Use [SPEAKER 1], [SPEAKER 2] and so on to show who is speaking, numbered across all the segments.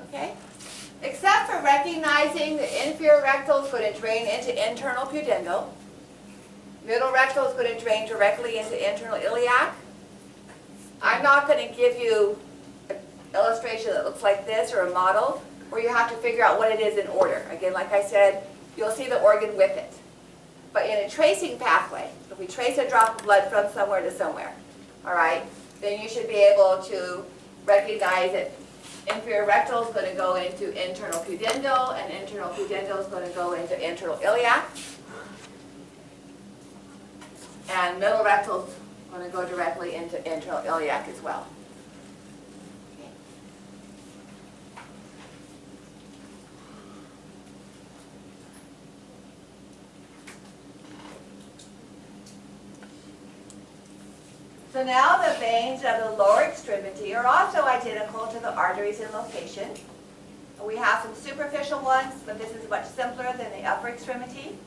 [SPEAKER 1] Okay? Except for recognizing the inferior rectal is going to drain into internal pudendal. Middle rectal is going to drain directly into internal iliac. I'm not going to give you an illustration that looks like this or a model where you have to figure out what it is in order. Again, like I said, you'll see the organ with it. But in a tracing pathway, if we trace a drop of blood from somewhere to somewhere, all right, then you should be able to recognize that inferior rectal is going to go into internal pudendal, and internal pudendal is going to go into internal iliac. And middle rectal is going to go directly into internal iliac as well. Okay. So now the veins of the lower extremity are also identical to the arteries in location. We have some superficial ones, but this is much simpler than the upper extremity.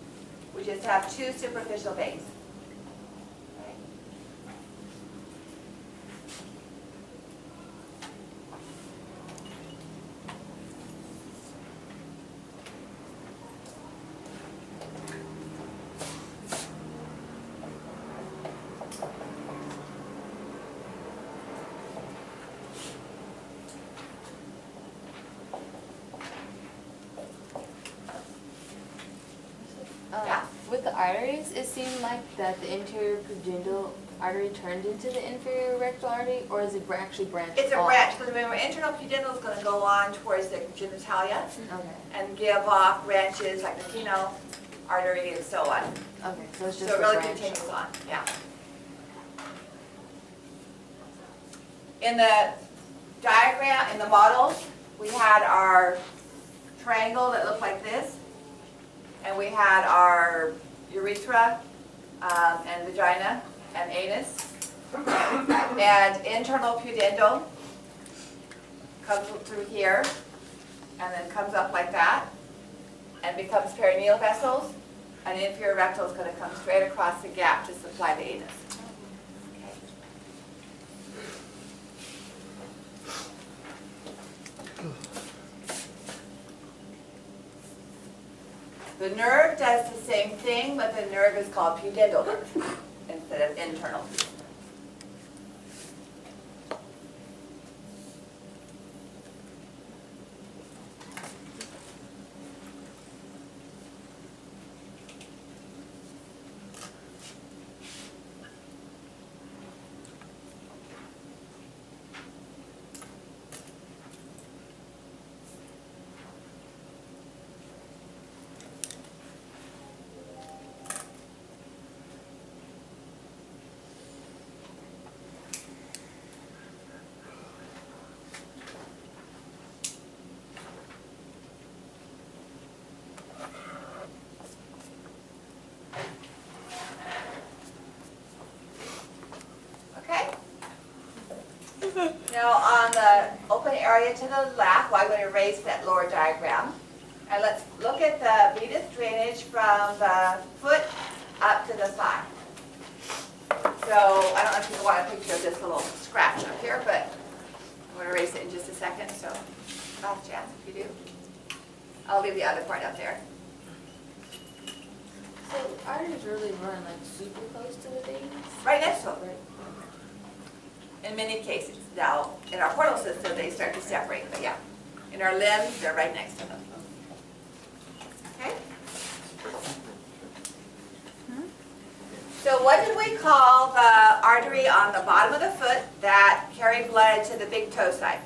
[SPEAKER 1] We just have two superficial veins. Yeah.
[SPEAKER 2] With the arteries, it seemed like that the anterior pudendal artery turned into the inferior rectal artery, or is it actually branched
[SPEAKER 1] It's a
[SPEAKER 2] off?
[SPEAKER 1] branch, because remember, internal pudendal is going to go on towards the genitalia
[SPEAKER 2] Okay.
[SPEAKER 1] and give off branches like the penile artery and so on.
[SPEAKER 2] Okay, so it's just
[SPEAKER 1] So it
[SPEAKER 2] a
[SPEAKER 1] really
[SPEAKER 2] branch.
[SPEAKER 1] continues on, yeah. In the diagram, in the model, we had our triangle that looked like this, and we had our urethra and vagina and anus, and internal pudendal comes through here and then comes up like that and becomes perineal vessels, and inferior rectal is going to come straight across the gap to supply the anus. The nerve does the same thing, but the nerve is called pudendal nerve instead of internal. Okay? Now on the open area to the left, well, I'm going to erase that lower diagram. And let's look at the venous drainage from the foot up to the thigh. So I don't know if you want a picture of this little scratch up here, but I'm going to erase it in just a second. So last chance if you do. I'll leave the other part up there.
[SPEAKER 2] So arteries really run like super close to the veins?
[SPEAKER 1] Right next to them.
[SPEAKER 2] Right.
[SPEAKER 1] In many cases. Now, in our portal system, they start to separate, but yeah. In our limbs, they're right next to them. Okay? So what did we call the artery on the bottom of the foot that carried blood to the big toe side?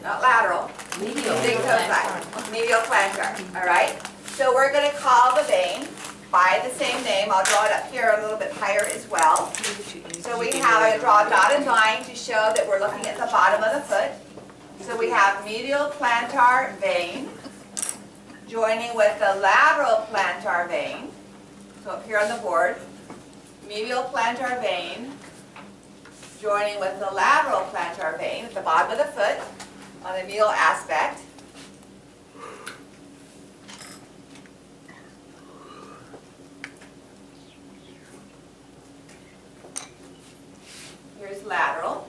[SPEAKER 1] Not lateral.
[SPEAKER 2] Medial.
[SPEAKER 1] Big toe side. Medial plantar. All right? So we're going to call the vein by the same name. I'll draw it up here a little bit higher as well. So we have, I draw a dotted line to show that we're looking at the bottom of the foot. So we have medial plantar vein joining with the lateral plantar vein. So up here on the board, medial plantar vein joining with the lateral plantar vein at the bottom of the foot on the medial aspect. Here's lateral.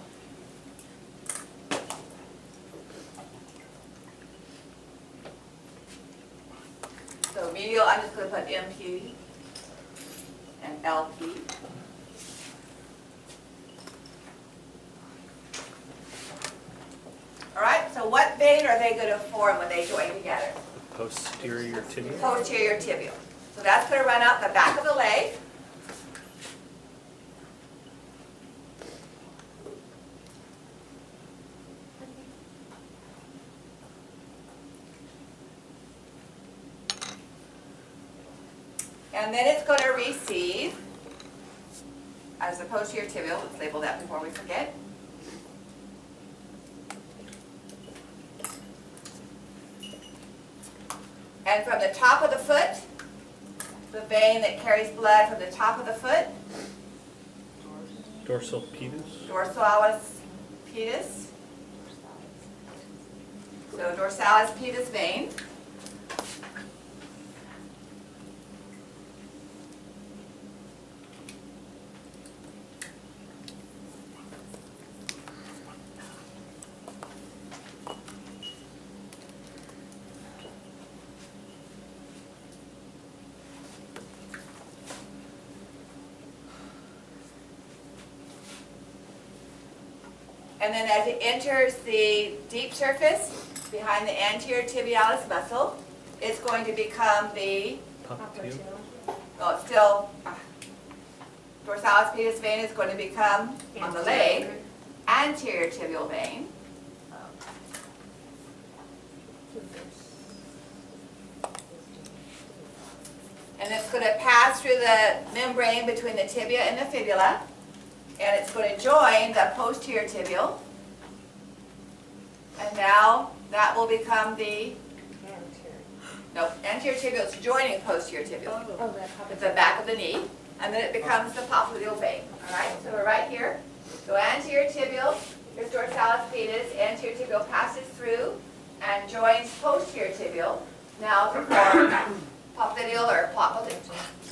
[SPEAKER 1] medial, I'm just going to put MP and LP. All right, so what vein are they going to form when they join together?
[SPEAKER 3] Posterior tibia.
[SPEAKER 1] Posterior tibial. So that's going to run up the back of the leg. And then it's going to receive as the posterior tibial. Let's label that before we forget. And from the top of the foot, the vein that carries blood from the top of the foot,
[SPEAKER 3] Dorsal pedis.
[SPEAKER 1] dorsalis pedis. So dorsalis pedis vein. And then as it enters the deep surface behind the anterior tibialis muscle, it's going to become the,
[SPEAKER 3] Popliteal.
[SPEAKER 1] well, it's still, dorsalis pedis vein is going to become, on the leg, anterior tibial vein. And it's going to pass through the membrane between the tibia and the fibula. And it's going to join the posterior tibial. And now that will become the, no, anterior tibial is joining posterior tibial.
[SPEAKER 2] Oh,
[SPEAKER 1] It's the back of the knee. And then it becomes the popliteal vein. All right, so we're right here. So anterior tibial, here's dorsalis pedis, anterior tibial passes through and joins posterior tibial. Now to form popliteal or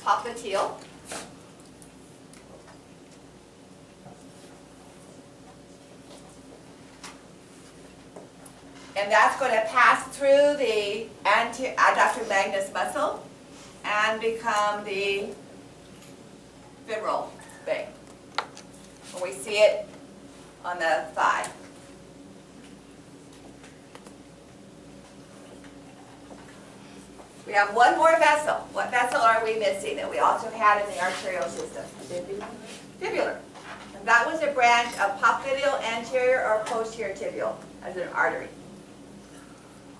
[SPEAKER 1] popliteal. And that's going to pass through the adductor magnus muscle and become the femoral vein. When we see it on the thigh. We have one more vessel. What vessel are we missing that we also had in the arterial system? Fibular. And that was a branch of popliteal, anterior, or posterior tibial as an artery.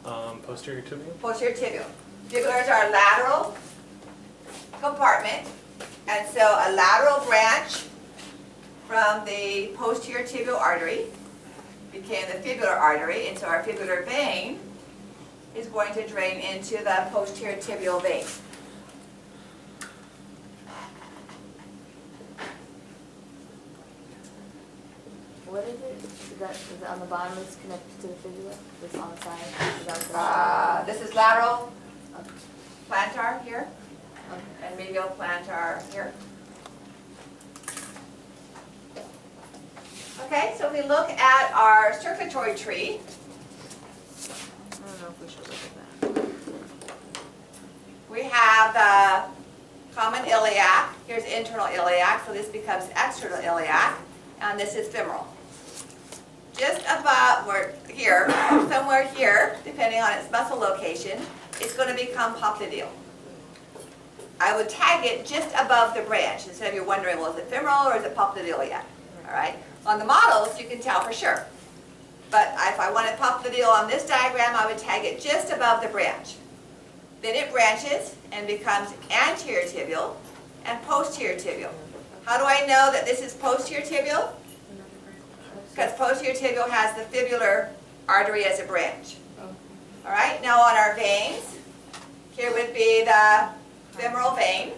[SPEAKER 3] Posterior tibia.
[SPEAKER 1] Posterior tibial. Fibular is our lateral compartment. And so a lateral branch from the posterior tibial artery became the fibular artery. And so our fibular vein is going to drain into the posterior tibial vein.
[SPEAKER 2] What is it? Is it on the bottom? It's connected to the fibula. This on the side. Is that what
[SPEAKER 1] This is lateral
[SPEAKER 2] Okay.
[SPEAKER 1] plantar here
[SPEAKER 2] Okay.
[SPEAKER 1] and medial plantar here. Okay, so if we look at our circulatory tree,
[SPEAKER 2] I don't know if we should look at that.
[SPEAKER 1] we have the common iliac. Here's internal iliac, so this becomes external iliac, and this is femoral. Just above, or here, somewhere here, depending on its muscle location, it's going to become popliteal. I would tag it just above the branch instead of you wondering, well, is it femoral or is it popliteal? All right. On the models, you can tell for sure. But if I wanted popliteal on this diagram, I would tag it just above the branch. Then it branches and becomes anterior tibial and posterior tibial. How do I know that this is posterior tibial? Because posterior tibial has the fibular artery as a branch. All right, now on our veins, here would be the femoral vein.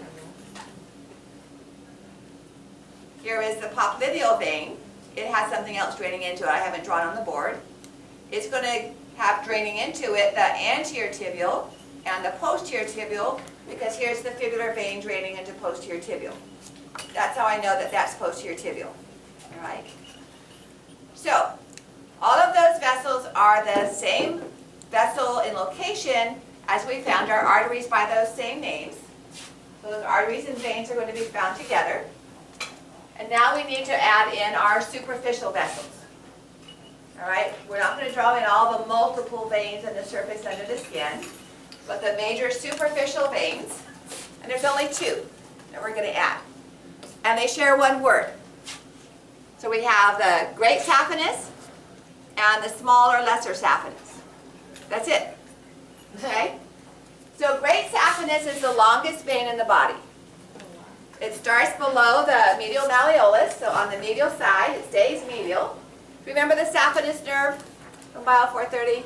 [SPEAKER 1] Here is the popliteal vein. It has something else draining into it I haven't drawn on the board. It's going to have draining into it the anterior tibial and the posterior tibial, because here's the fibular vein draining into posterior tibial. That's how I know that that's posterior tibial. All right? So, all of those vessels are the same vessel in location, as we found our arteries by those same names. So those arteries and veins are going to be found together. And now we need to add in our superficial vessels. All right, we're not going to draw in all the multiple veins in the surface under the skin, but the major superficial veins, and there's only two that we're going to add. And they share one word. So we have the great saphenous and the smaller, lesser saphenous. That's it. Okay? So great saphenous is the longest vein in the body. It starts below the medial malleolus, so on the medial side, it stays medial. Remember the saphenous nerve from Bio 430?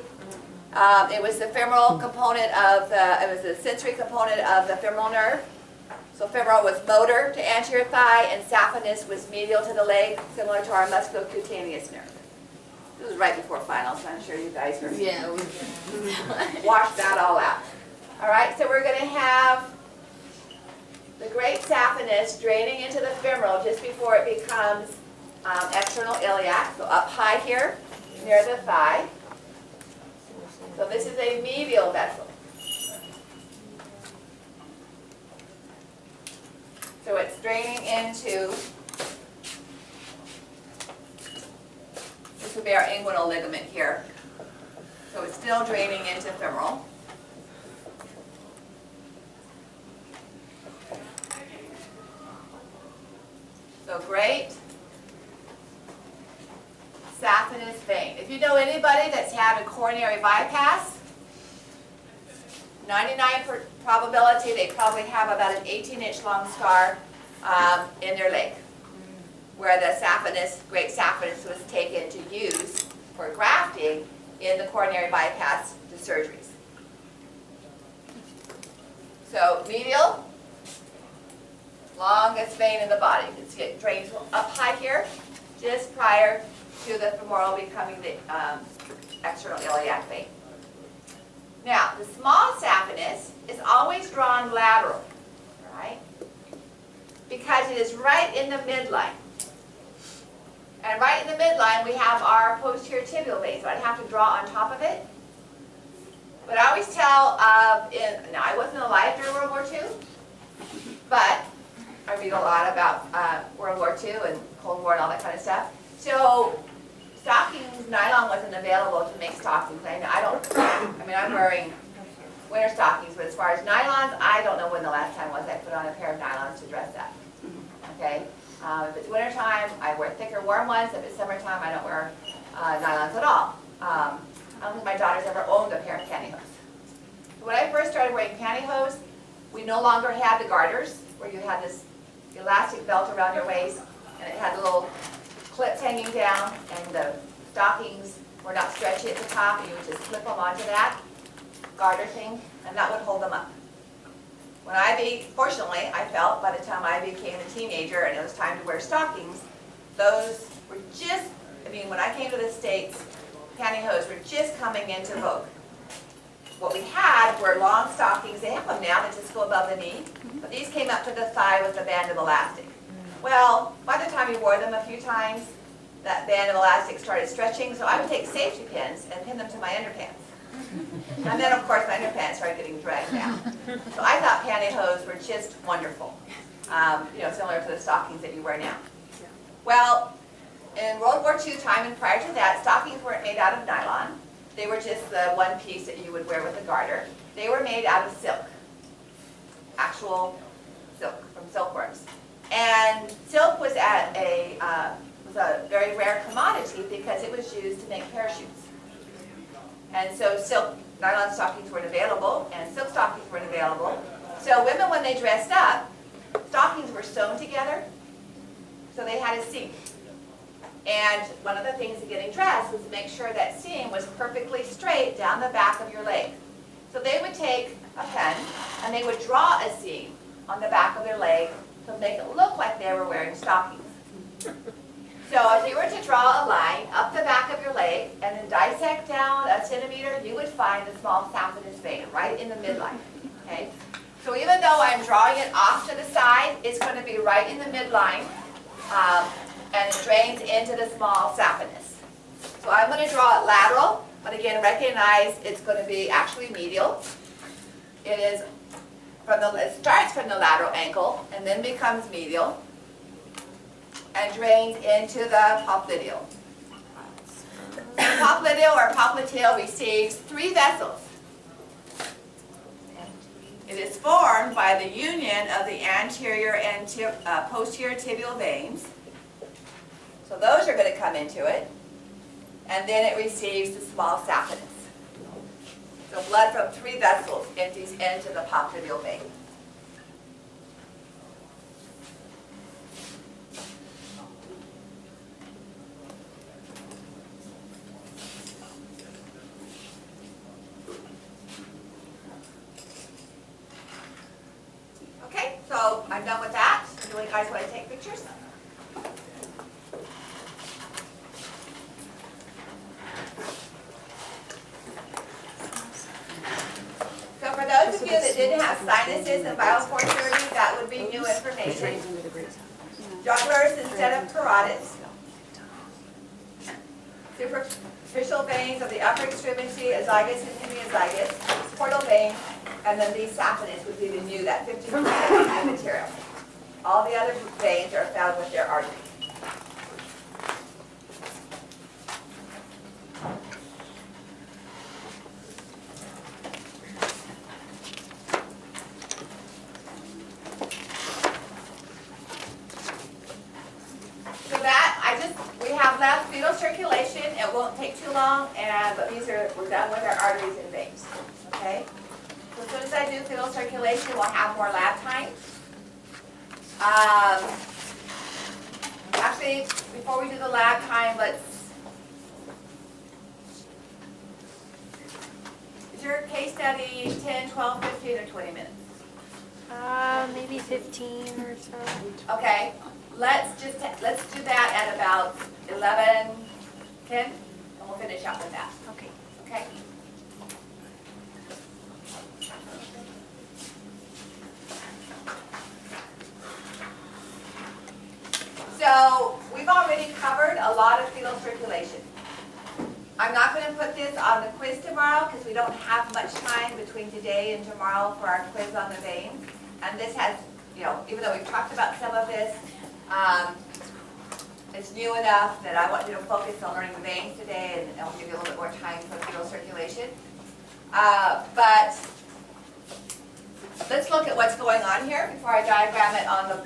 [SPEAKER 1] It was the femoral component of it was the sensory component of the femoral nerve. So femoral was motor to anterior thigh, and saphenous was medial to the leg, similar to our musculocutaneous nerve. This was right before finals, so I'm sure you guys were
[SPEAKER 2] Yeah.
[SPEAKER 1] wash that all out. All right, so we're going to have the great saphenous draining into the femoral just before it becomes external iliac, so up high here near the thigh. So this is a medial vessel. So it's draining into, this would be our inguinal ligament here. So it's still draining into femoral. So great saphenous vein. If you know anybody that's had a coronary bypass, 99% probability they probably have about an 18-inch long scar in their leg, where the saphenous, great saphenous, was taken to use for grafting in the coronary bypass to surgeries. So medial, longest vein in the body. It drains up high here, just prior to the femoral becoming the external iliac vein. Now, the small saphenous is always drawn lateral, right? Because it is right in the midline. And right in the midline, we have our posterior tibial vein, so I'd have to draw on top of it. But I always tell, now I wasn't alive during World War II, but I read a lot about World War II and Cold War and all that kind of stuff. So stockings, nylon wasn't available to make stockings. I'm wearing winter stockings, but as far as nylons, I don't know when the last time was I put on a pair of nylons to dress up. Okay? If it's wintertime, I wear thicker, warm ones. If it's summertime, I don't wear nylons at all. I don't think my daughter's ever owned a pair of pantyhose. So when I first started wearing pantyhose, we no longer had the garters, where you had this elastic belt around your waist, and it had the little clips hanging down, and the stockings were not stretchy at the top, and you would just clip them onto that garter thing, and that would hold them up. Fortunately, I felt by the time I became a teenager and it was time to wear stockings, those were just, when I came to the States, pantyhose were just coming into vogue. What we had were long stockings. They have them now that just go above the knee, but these came up to the thigh with a band of elastic. Well, by the time you wore them a few times, that band of elastic started stretching, so I would take safety pins and pin them to my underpants. And then, of course, my underpants started getting dragged down. So I thought pantyhose were just wonderful, similar to the stockings that you wear now. Well, in World War II time and prior to that, stockings weren't made out of nylon. They were just the one piece that you would wear with a garter. They were made out of silk, actual silk from silkworms. And silk was a very rare commodity because it was used to make parachutes. And so nylon stockings weren't available, and silk stockings weren't available. So women, when they dressed up, stockings were sewn together, so they had a seam. And one of the things of getting dressed was to make sure that seam was perfectly straight down the back of your leg. So they would take a pen, and they would draw a seam on the back of their leg to make it look like they were wearing stockings. So if you were to draw a line up the back of your leg and then dissect down a centimeter, you would find the small saphenous vein right in the midline. Okay? So even though I'm drawing it off to the side, it's going to be right in the midline, and it drains into the small saphenous. So I'm going to draw it lateral, but again, recognize it's going to be actually medial. it starts from the lateral ankle and then becomes medial and drains into the popliteal. The popliteal or popliteal receives 3 vessels. It is formed by the union of the anterior and posterior tibial veins. So those are going to come into it. And then it receives the small saphenous. So blood from 3 vessels empties into the popliteal vein. Okay, so I'm done with that. Do you guys want to take pictures? So for those of you that didn't have sinuses and Bio-430, that would be new information. Jugulars instead of carotids. Superficial veins of the upper extremity, azygous and hemiazygous, portal vein, and then these saphenous would be the new, that 50% new material. All the other veins are found with their arteries. So that, we have left fetal circulation. It won't take too long, but we're done with our arteries and veins, okay? So as soon as I do fetal circulation, we'll have more lab time. Actually, before we do the lab time, is your case study 10, 12, 15, or 20 minutes?
[SPEAKER 4] Maybe 15 or so.
[SPEAKER 1] Okay, let's do that at about 11, 10, and we'll finish up with that,
[SPEAKER 4] Okay.
[SPEAKER 1] okay? So we've already covered a lot of fetal circulation. I'm not going to put this on the quiz tomorrow because we don't have much time between today and tomorrow for our quiz on the veins. And this has, even though we've talked about some of this, it's new enough that I want you to focus on learning the veins today, and I'll give you a little bit more time for fetal circulation. But let's look at what's going on here before I diagram it on the,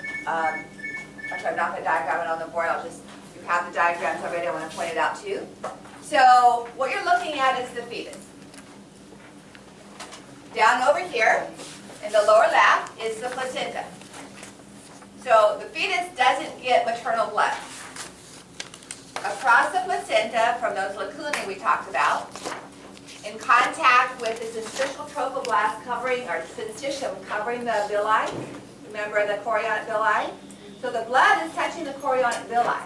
[SPEAKER 1] actually I'm not going to diagram it on the board, you have the diagrams already, I want to point it out to you. So what you're looking at is the fetus. Down over here, in the lower left, is the placenta. So the fetus doesn't get maternal blood. Across the placenta, from those lacunae we talked about, in contact with the syncytial trophoblast covering, or syncytium covering the villi, remember the chorionic villi? So the blood is touching the chorionic villi.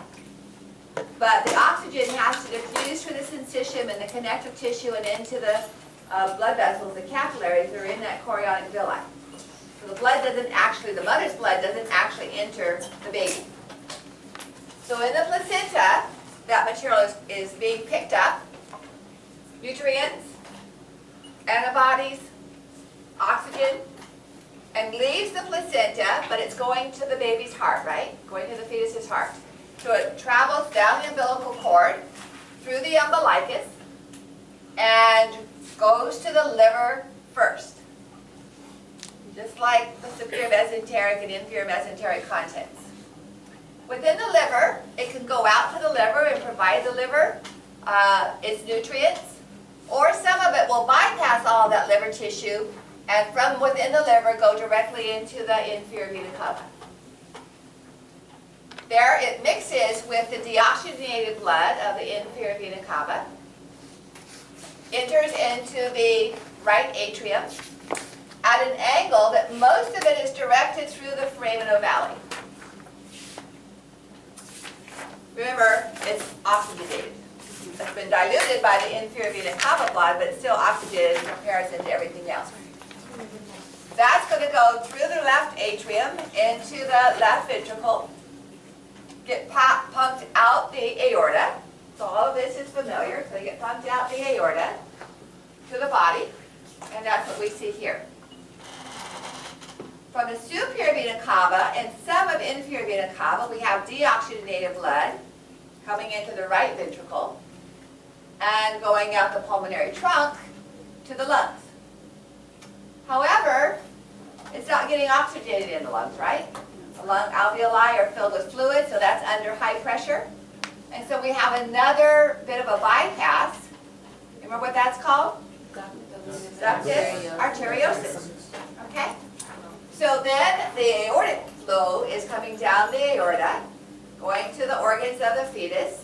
[SPEAKER 1] But the oxygen has to diffuse through the syncytium and the connective tissue and into the blood vessels, the capillaries that are in that chorionic villi. So the blood doesn't actually, the mother's blood doesn't actually enter the baby. So in the placenta, that material is being picked up, nutrients, antibodies, oxygen, and leaves the placenta, but it's going to the baby's heart, right? Going to the fetus's heart. So it travels down the umbilical cord, through the umbilicus, and goes to the liver first. Just like the superior mesenteric and inferior mesenteric contents. Within the liver, it can go out to the liver and provide the liver its nutrients, or some of it will bypass all of that liver tissue and from within the liver go directly into the inferior vena cava. There it mixes with the deoxygenated blood of the inferior vena cava, enters into the right atrium at an angle that most of it is directed through the foramen ovale. Remember, it's oxygenated. It's been diluted by the inferior vena cava blood, but it's still oxygenated in comparison to everything else. That's going to go through the left atrium into the left ventricle, get pumped out the aorta. So all of this is familiar. So you get pumped out the aorta to the body, and that's what we see here. From the superior vena cava and some of inferior vena cava, we have deoxygenated blood coming into the right ventricle and going out the pulmonary trunk to the lungs. However, it's not getting oxygenated in the lungs, right? The lung alveoli are filled with fluid, so that's under high pressure. And so we have another bit of a bypass. Remember what that's called? Ductus arteriosus. Okay? So then the aortic flow is coming down the aorta, going to the organs of the fetus.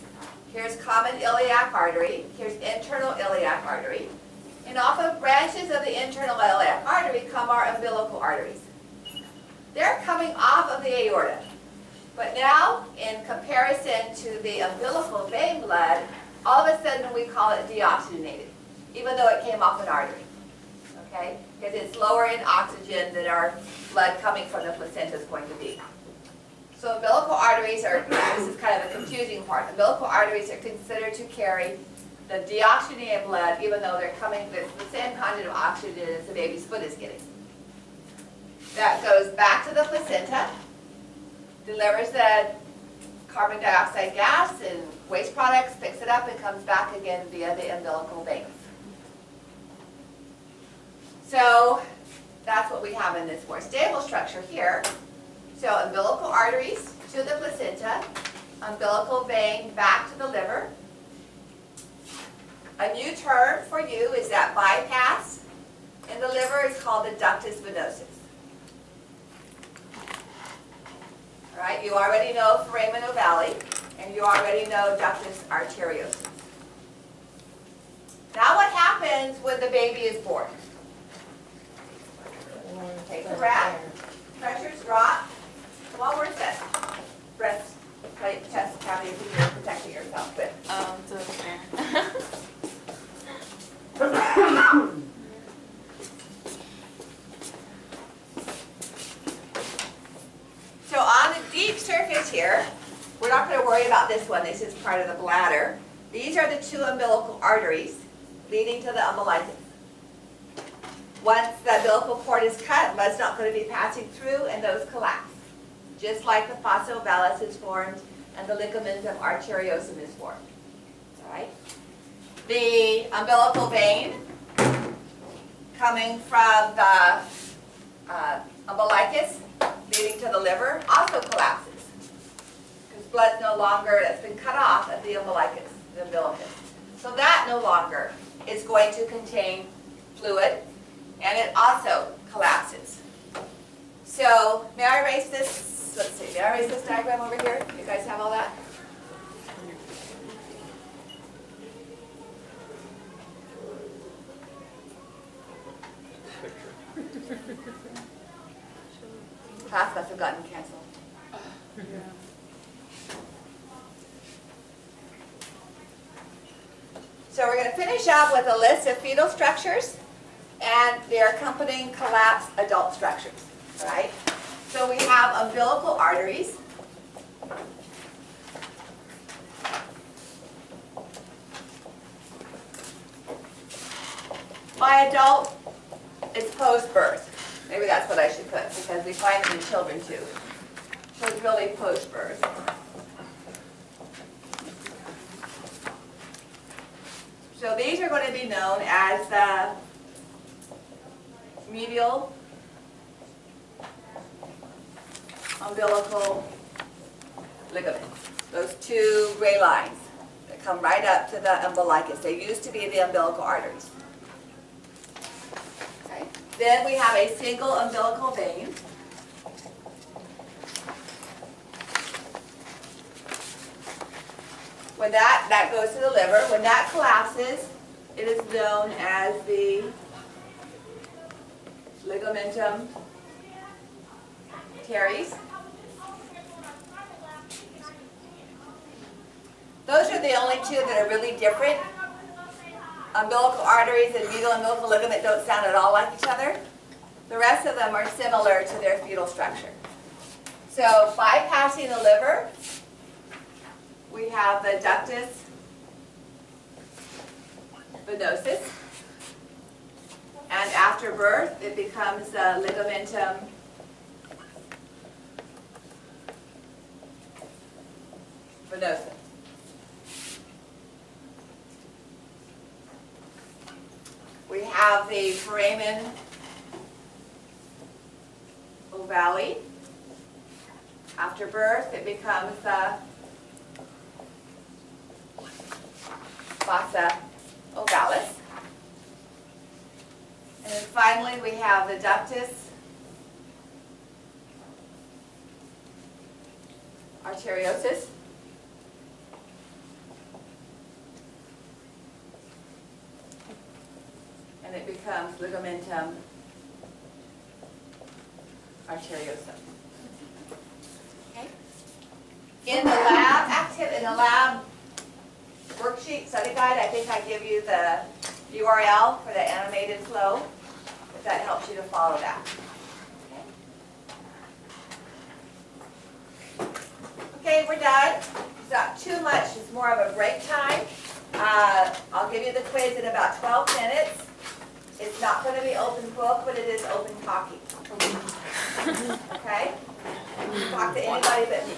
[SPEAKER 1] Here's common iliac artery. Here's internal iliac artery. And off of branches of the internal iliac artery come our umbilical arteries. They're coming off of the aorta. But now, in comparison to the umbilical vein blood, all of a sudden we call it deoxygenated, even though it came off an artery. Okay? Because it's lower in oxygen than our blood coming from the placenta is going to be. So umbilical arteries are, this is kind of a confusing part, umbilical arteries are considered to carry the deoxygenated blood even though they're coming, the same content of oxygen as the baby's foot is getting. That goes back to the placenta, delivers the carbon dioxide gas and waste products, picks it up and comes back again via the umbilical veins. So that's what we have in this more stable structure here. So umbilical arteries to the placenta, umbilical vein back to the liver. A new term for you is that bypass in the liver is called the ductus venosus. All right, you already know foramen ovale, and you already know ductus arteriosus. Now what happens when the baby is born? Take a breath, pressures drop. Well, where's that breastplate chest cavity that you're protecting yourself with?
[SPEAKER 2] It's over there.
[SPEAKER 1] So on the deep surface here, we're not going to worry about this one. This is part of the bladder. These are the two umbilical arteries leading to the umbilicus. Once the umbilical cord is cut, blood's not going to be passing through, and those collapse. Just like the fossa ovalis is formed and the ligamentum arteriosum is formed. All right? The umbilical vein coming from the umbilicus leading to the liver also collapses because blood's no longer, it's been cut off at the umbilicus, the umbilicus. So that no longer is going to contain fluid, and it also collapses. So may I erase this? Let's see, may I erase this diagram over here? You guys have all that? Class must have gotten canceled. So we're going to finish up with a list of fetal structures and their accompanying collapsed adult structures. All right? So we have umbilical arteries. By adult, it's post-birth. Maybe that's what I should put, because we find them in children too. So it's really post-birth. So these are going to be known as the medial umbilical ligaments. Those two gray lines that come right up to the umbilicus. They used to be the umbilical arteries. Okay. Then we have a single umbilical vein. When that goes to the liver, when that collapses, it is known as the ligamentum teres. Those are the only two that are really different. Umbilical arteries and medial umbilical ligament don't sound at all like each other. The rest of them are similar to their fetal structure. So bypassing the liver, we have the ductus venosus. And after birth, it becomes the ligamentum venosa. We have the foramen ovale. After birth, it becomes the fossa ovalis. And then finally, we have the ductus arteriosus. And it becomes ligamentum arteriosum. Okay. In the lab worksheet study guide, I think I give you the URL for the animated flow, if that helps you to follow that. Okay, we're done. It's not too much, it's more of a break time. I'll give you the quiz in about 12 minutes. It's not going to be open book, but it is open talking. Okay? Talk to anybody but me.